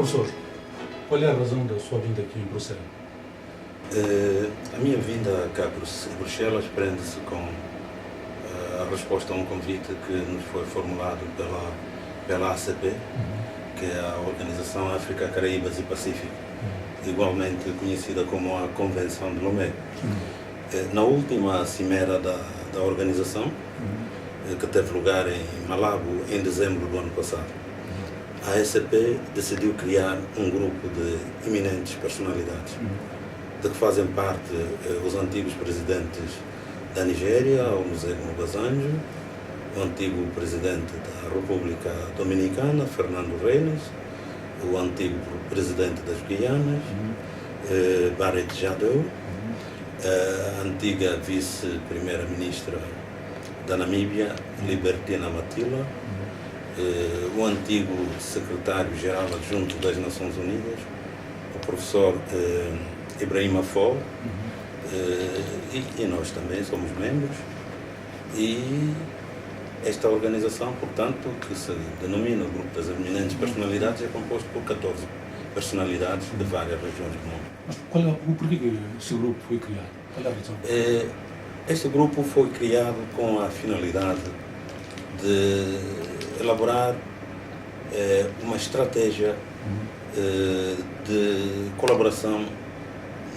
Professor, qual é a razão da sua vinda aqui em Bruxelas? A minha vinda cá a Bruxelas prende-se com a resposta a um convite que nos foi formulado pela ACP, que é a Organização África, Caraíbas e Pacífico, igualmente conhecida como a Convenção de Lomé. Na última cimeira da organização, que teve lugar em Malabo em dezembro do ano passado, a ACP decidiu criar um grupo de eminentes personalidades, de que fazem parte os antigos presidentes da Nigéria, Olusegun Obasanjo, o antigo presidente da República Dominicana, Fernando Reines, o antigo presidente das Guianas, Barret Jadeu, a antiga vice-primeira-ministra da Namíbia, Libertina Matila, o antigo secretário-geral adjunto das Nações Unidas, o professor Ibrahim Afol, e nós também somos membros. E esta organização, portanto, que se denomina o Grupo das Eminentes Personalidades, é composto por 14 personalidades de várias regiões do mundo. Mas por que esse grupo foi criado? Qual é a razão? Este grupo foi criado com a finalidade de elaborar uma estratégia de colaboração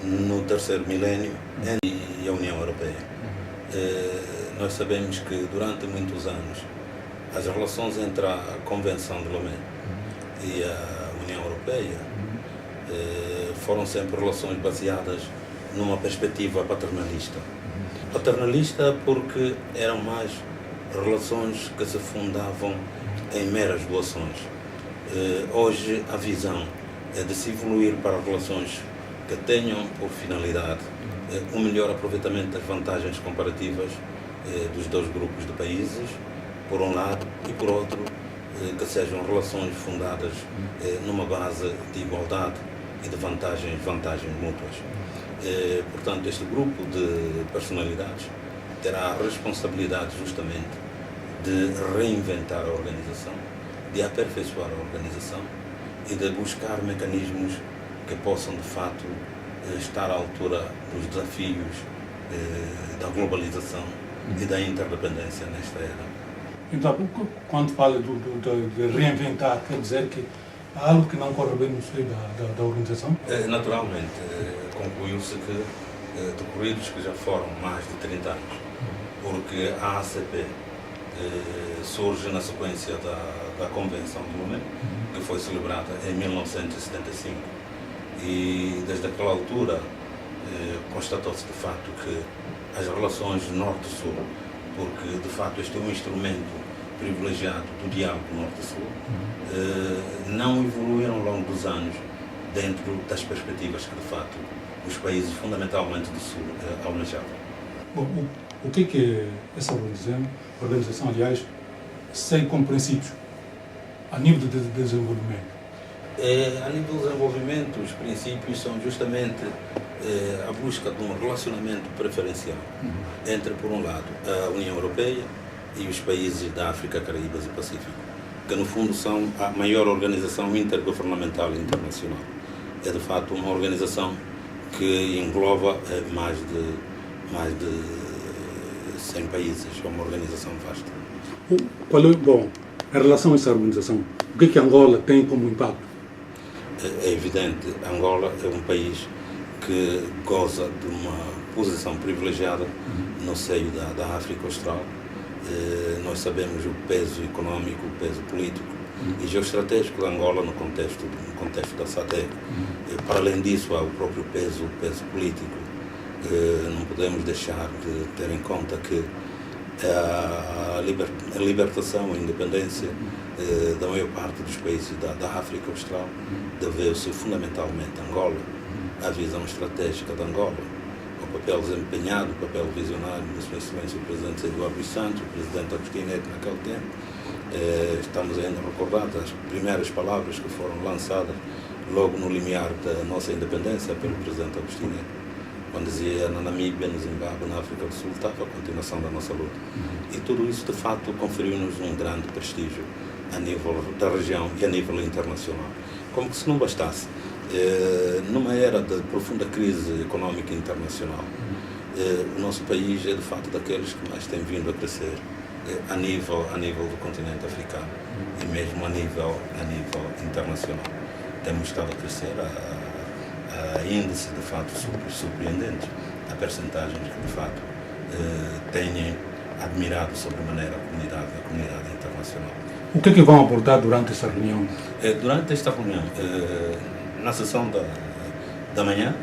no terceiro milénio e a União Europeia. Nós sabemos que durante muitos anos as relações entre a Convenção de Lomé e a União Europeia foram sempre relações baseadas numa perspectiva paternalista. Paternalista porque eram mais relações que se fundavam em meras doações. Hoje a visão é de se evoluir para relações que tenham por finalidade um melhor aproveitamento das vantagens comparativas dos dois grupos de países, por um lado, e por outro, que sejam relações fundadas numa base de igualdade e de vantagens mútuas. Portanto, este grupo de personalidades terá a responsabilidade justamente de reinventar a organização, de aperfeiçoar a organização e de buscar mecanismos que possam, de fato, estar à altura dos desafios da globalização e da interdependência nesta era. Então, quando fala de reinventar, quer dizer que há algo que não corre bem no seio da organização? Naturalmente, concluiu-se que, decorridos que já foram mais de 30 anos, porque a ACP surge na sequência da Convenção de Lomé, que foi celebrada em 1975, e desde aquela altura constatou-se de facto que as relações norte-sul, porque de facto este é um instrumento privilegiado do diálogo norte-sul, não evoluíram ao longo dos anos dentro das perspectivas que de facto os países fundamentalmente do sul almejavam. Bom, o que é essa organização, aliás, segue como princípios a nível de desenvolvimento? A nível de desenvolvimento, os princípios são justamente a busca de um relacionamento preferencial entre, por um lado, a União Europeia e os países da África, Caraíbas e Pacífico, que no fundo são a maior organização intergovernamental internacional. É de facto uma organização que engloba mais de 100 países, é uma organização vasta. Bom, em relação a essa organização, o que Angola tem como impacto? É evidente, Angola é um país que goza de uma posição privilegiada no seio da África Austral. Nós sabemos o peso económico, o peso político e geoestratégico de Angola no contexto da SADC. Para além disso, há o próprio peso político. Não podemos deixar de ter em conta que a libertação, a independência da maior parte dos países da África Austral deveu-se fundamentalmente a Angola, à visão estratégica de Angola, ao papel desempenhado, o papel visionário da Sua Excelência o Presidente Eduardo dos Santos, o Presidente Agostinho Neto naquele tempo. Estamos ainda recordados as primeiras palavras que foram lançadas logo no limiar da nossa independência pelo Presidente Agostinho Neto, quando dizia na Namíbia, no Zimbábue, na África do Sul, estava a continuação da nossa luta. E tudo isso, de facto, conferiu-nos um grande prestígio a nível da região e a nível internacional. como se não bastasse, numa era de profunda crise económica internacional, o nosso país é de facto daqueles que mais tem vindo a crescer a nível do continente africano e mesmo a nível internacional. Temos estado a crescer a índices de facto surpreendentes, a percentagens que de facto têm admirado sobremaneira a comunidade internacional. O que é que vão abordar durante essa reunião? Durante esta reunião, na sessão da manhã,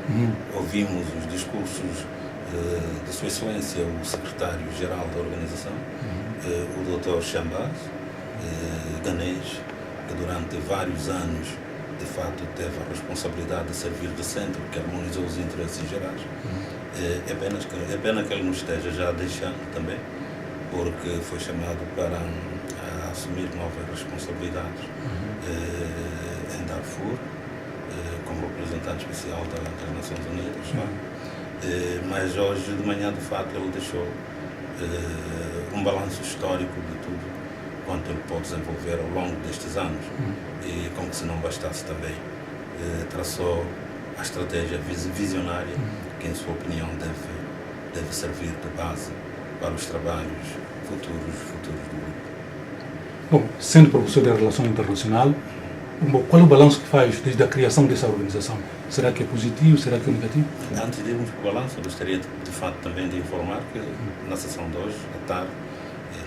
ouvimos os discursos de Sua Excelência, o Secretário-Geral da Organização, o Dr. Chambaz, ganês, que durante vários anos, de facto, teve a responsabilidade de servir de centro, que harmonizou os interesses gerais. É pena que ele nos esteja já deixando também, porque foi chamado para assumir novas responsabilidades em Darfur, como representante especial das Nações Unidas. Mas hoje de manhã, de facto, ele deixou um balanço histórico de tudo quanto ele pode desenvolver ao longo destes anos. E como se não bastasse também, traçou a estratégia visionária que, em sua opinião, deve servir de base para os trabalhos futuros do grupo. Bom, sendo professor de Relação Internacional, qual é o balanço que faz desde a criação dessa organização? Será que é positivo? Será que é negativo? Antes de irmos para o balanço, eu gostaria de facto também de informar que na sessão de hoje, à tarde,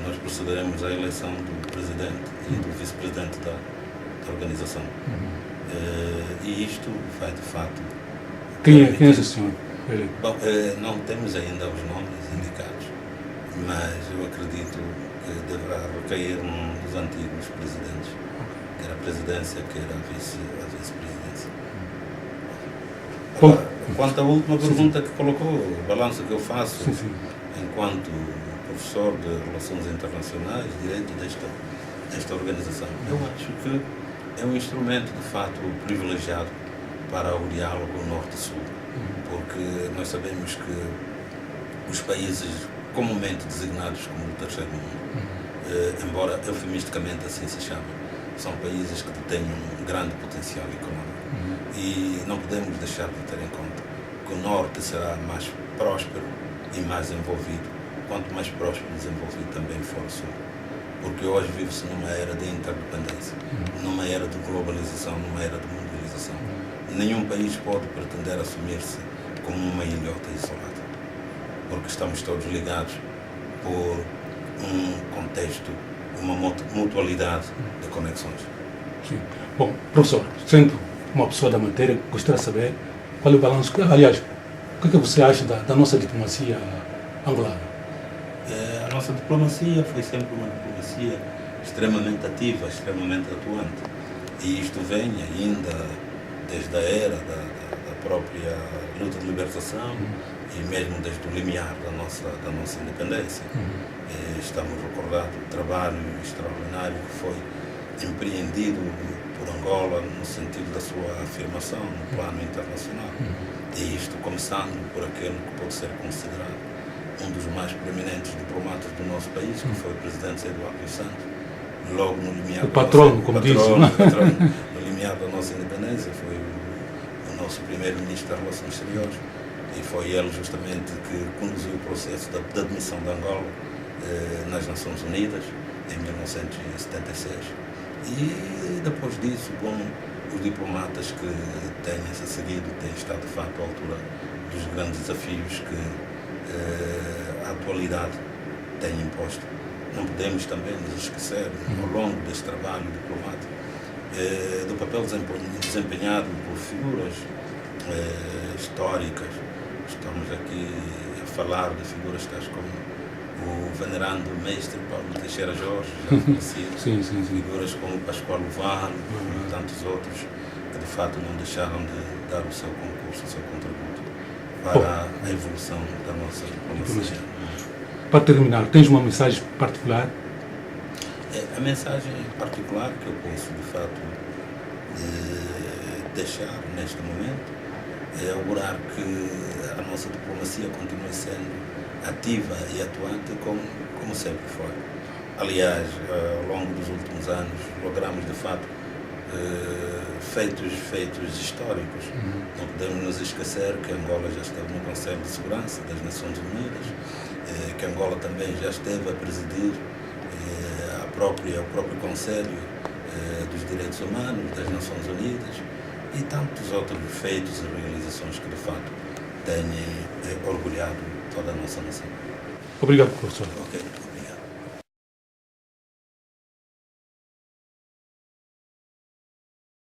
nós procederemos à eleição do presidente e do vice-presidente da organização. E isto vai de facto... Quem é esse senhor? Bom, não temos ainda os nomes indicados, mas eu acredito que deverá recair num dos antigos presidentes, quer a presidência, quer a vice-presidência. Quanto à última pergunta que colocou, o balanço que eu faço enquanto professor de Relações Internacionais, direito desta organização, eu acho que é um instrumento de fato privilegiado para o diálogo norte-sul, porque nós sabemos que os países comumente designados como o terceiro mundo, embora eufemisticamente assim se chamem, são países que têm um grande potencial económico e não podemos deixar de ter em conta que o norte será mais próspero e mais envolvido, quanto mais próspero e desenvolvido também for o sul, porque hoje vive-se numa era de interdependência, numa era de globalização, numa era de mundialização. Nenhum país pode pretender assumir-se como uma ilhota isolada, porque estamos todos ligados por um contexto, uma mutualidade de conexões. Sim. Bom, professor, sendo uma pessoa da matéria, gostaria de saber qual é o balanço, aliás, o que você acha da nossa diplomacia angolana? A nossa diplomacia foi sempre uma diplomacia extremamente ativa, extremamente atuante, e isto vem ainda desde a era da própria luta de libertação e mesmo desde o limiar da nossa independência. Estamos recordados do trabalho extraordinário que foi empreendido por Angola no sentido da sua afirmação no plano internacional. E isto começando por aquele que pode ser considerado um dos mais proeminentes diplomatas do nosso país, que foi o presidente Eduardo dos Santos, logo no limiar o patrono, como dizem. No limiar da nossa independência, foi o nosso primeiro-ministro das Relações Exteriores, e foi ele justamente que conduziu o processo da admissão de Angola nas Nações Unidas, em 1976. E depois disso, os diplomatas que têm se seguido têm estado de facto à altura dos grandes desafios que a atualidade tem imposto. Não podemos também nos esquecer, ao longo deste trabalho diplomático, do papel desempenhado por figuras históricas. Estamos aqui a falar de figuras tais como o venerando mestre Paulo Teixeira Jorge, já conhecido, figuras como Pascoal Uvalo e tantos outros, que de fato não deixaram de dar o seu concurso, o seu contributo para a evolução da nossa diplomacia. Para terminar, tens uma mensagem particular? A mensagem particular que eu posso de fato deixar neste momento é augurar que a nossa diplomacia continue sendo ativa e atuante como sempre foi. Aliás, ao longo dos últimos anos, logramos de fato feitos históricos. Não podemos nos esquecer que Angola já esteve no Conselho de Segurança das Nações Unidas, que Angola também já esteve a presidir o próprio Conselho dos Direitos Humanos das Nações Unidas e tantos outros feitos e realizações que de fato têm orgulhado toda a nossa nação. Obrigado, professor. Okay.